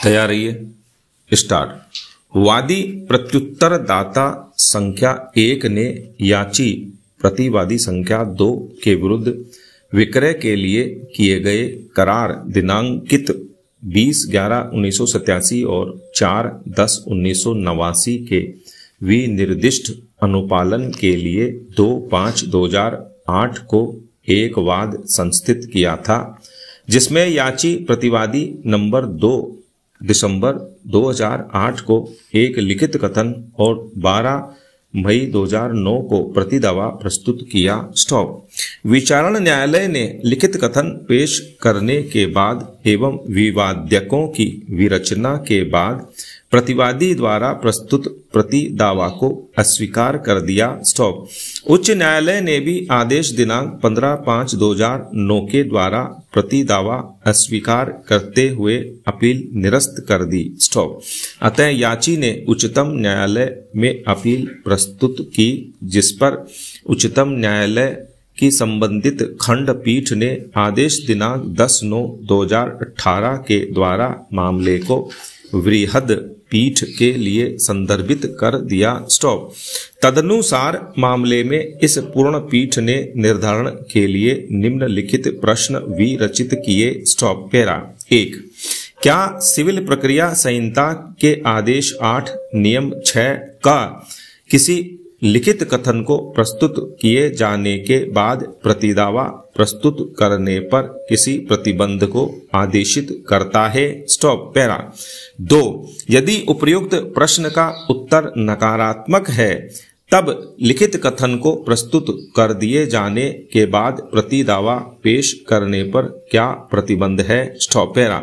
तैयार रहिए। स्टार्ट। वादी प्रत्युत्तर दाता संख्या 1 ने याची प्रतिवादी संख्या 2 के विरुद्ध विक्रय के लिए किए गए करार दिनांकित 20/11/1987 और 4/10/1989 के विनिर्दिष्ट अनुपालन के लिए 2/5/2008 को एक वाद संस्थित किया था, जिसमें याची प्रतिवादी नंबर 2 दिसंबर 2008 को एक लिखित कथन और 12 मई 2009 को प्रतिदावा प्रस्तुत किया। स्टॉप। विचारण न्यायालय ने लिखित कथन पेश करने के बाद एवं विवाद्यकों की विरचना के बाद प्रतिवादी द्वारा प्रस्तुत प्रतिदावा को अस्वीकार कर दिया। स्टॉप। उच्च न्यायालय ने भी आदेश दिनांक 15/5/2009 के द्वारा प्रतिदावा अस्वीकार करते हुए अपील निरस्त कर दी। स्टॉप। अतः याची ने उच्चतम न्यायालय में अपील प्रस्तुत की, जिस पर उच्चतम न्यायालय की संबंधित खंडपीठ ने आदेश दिनांक 10/9/2018 के द्वारा मामले को वृहद पीठ के लिए संदर्भित कर दिया। स्टॉप। तदनुसार मामले में इस पूर्ण पीठ ने निर्धारण के लिए निम्नलिखित प्रश्न विरचित किए। स्टॉप। पैरा 1। क्या सिविल प्रक्रिया संहिता के आदेश 8 नियम 6 का किसी लिखित कथन को प्रस्तुत किए जाने के बाद प्रतिदावा प्रस्तुत करने पर किसी प्रतिबंध को आदेशित करता है? स्टॉप। पैरा 2। यदि उपर्युक्त प्रश्न का उत्तर नकारात्मक है, तब लिखित कथन को प्रस्तुत कर दिए जाने के बाद प्रतिदावा पेश करने पर क्या प्रतिबंध है? स्टॉप। पैरा।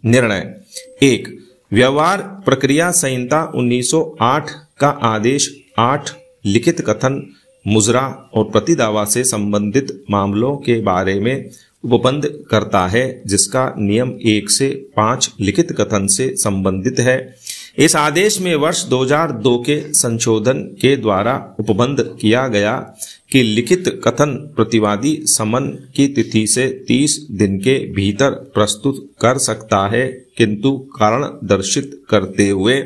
निर्णय 1। व्यवहार प्रक्रिया संहिता 1908 का आदेश 8 लिखित कथन, मुजरा और प्रतिदावा से संबंधित मामलों के बारे में उपबंध करता है, जिसका नियम 1 से 5 लिखित कथन से संबंधित है। इस आदेश में वर्ष 2002 के संशोधन के द्वारा उपबंध किया गया कि लिखित कथन प्रतिवादी समन की तिथि से 30 दिन के भीतर प्रस्तुत कर सकता है, किंतु कारण दर्शित करते हुए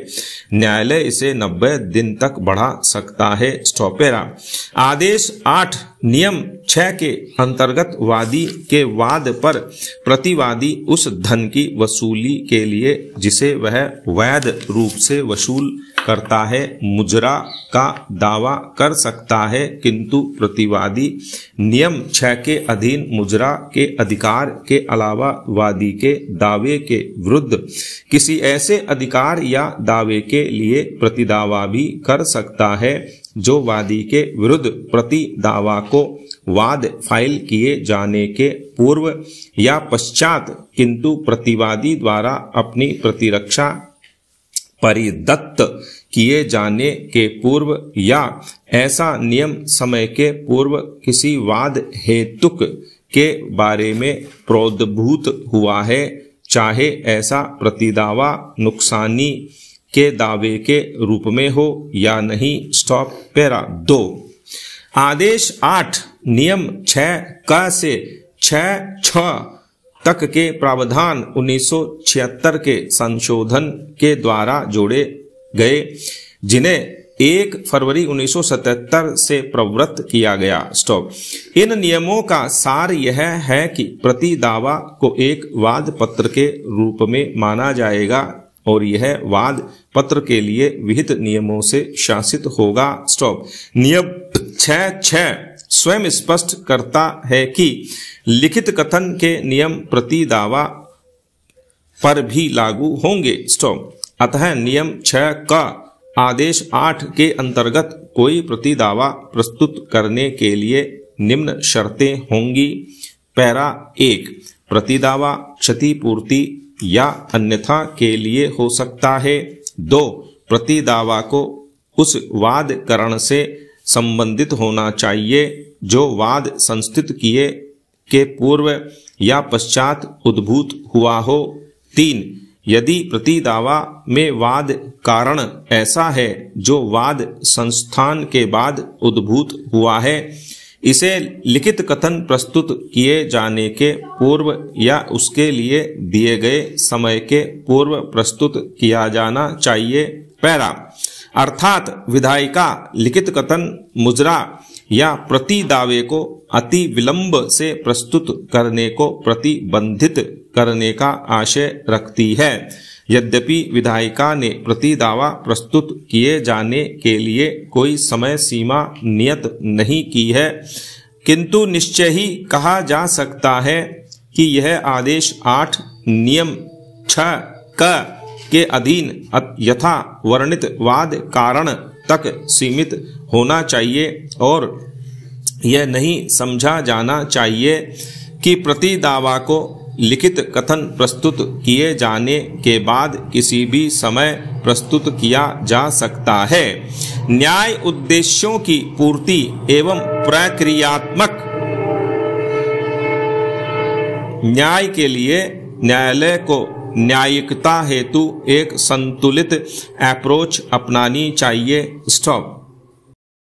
न्यायालय इसे 90 दिन तक बढ़ा सकता है। स्टॉप। पैरा। आदेश 8 नियम 6 के अंतर्गत वादी के वाद पर प्रतिवादी उस धन की वसूली के लिए जिसे वह वैध रूप से वसूल करता है मुजरा का दावा कर सकता है, किंतु प्रतिवादी नियम 6 के अधीन मुजरा के अधिकार के अलावा वादी के दावे के विरुद्ध किसी ऐसे अधिकार या दावे के लिए प्रतिदावा भी कर सकता है जो वादी के विरुद्ध प्रतिदावा को वाद फाइल किए जाने के पूर्व या पश्चात, किंतु प्रतिवादी द्वारा अपनी प्रतिरक्षा परिदत्त किए जाने के पूर्व या ऐसा नियम समय के पूर्व किसी वाद हेतुक के बारे में प्रोद्भूत हुआ है, चाहे ऐसा प्रतिदावा नुकसानी के दावे के रूप में हो या नहीं। स्टॉप। पैरा 2। आदेश 8 नियम 6 का से 6(6) तक के प्रावधान 1976 के संशोधन के द्वारा जोड़े गए, जिन्हें 1 फरवरी 1977 से प्रवृत्त किया गया। स्टॉप। इन नियमों का सार यह है कि प्रतिदावा को एक वाद पत्र के रूप में माना जाएगा और यह वाद पत्र के लिए विहित नियमों से शासित होगा। स्टॉप। नियम 6(6) स्वयं स्पष्ट करता है कि लिखित कथन के नियम प्रतिदावा पर भी लागू होंगे। स्टॉप। अतः नियम 6 का आदेश 8 के अंतर्गत कोई प्रतिदावा प्रस्तुत करने के लिए निम्न शर्तें होंगी। पैरा 1। प्रतिदावा क्षतिपूर्ति या अन्यथा के लिए हो सकता है। 2। प्रतिदावा को उस वाद करण से संबंधित होना चाहिए जो वाद संस्थित किए के पूर्व या पश्चात उद्भूत हुआ हो। 3। यदि प्रतिदावा में वाद कारण ऐसा है जो वाद संस्थान के बाद उद्भूत हुआ है, इसे लिखित कथन प्रस्तुत किए जाने के पूर्व या उसके लिए दिए गए समय के पूर्व प्रस्तुत किया जाना चाहिए। पैरा अर्थात विधायिका लिखित कथन मुजरा या प्रति दावे को अति विलंब से प्रस्तुत करने को प्रतिबंधित करने का आशय रखती है। यद्यपि विधायिका ने प्रति दावा प्रस्तुत किए जाने के लिए कोई समय सीमा नियत नहीं की है, किंतु निश्चय ही कहा जा सकता है कि यह आदेश 8 नियम 6 क के अधीन यथा वर्णित वाद कारण तक सीमित होना चाहिए और यह नहीं समझा जाना चाहिए कि प्रति दावा को लिखित कथन प्रस्तुत किए जाने के बाद किसी भी समय प्रस्तुत किया जा सकता है। न्याय उद्देश्यों की पूर्ति एवं प्रक्रियात्मक न्याय के लिए न्यायालय को न्यायिकता हेतु एक संतुलित अप्रोच अपनानी चाहिए। स्टॉप।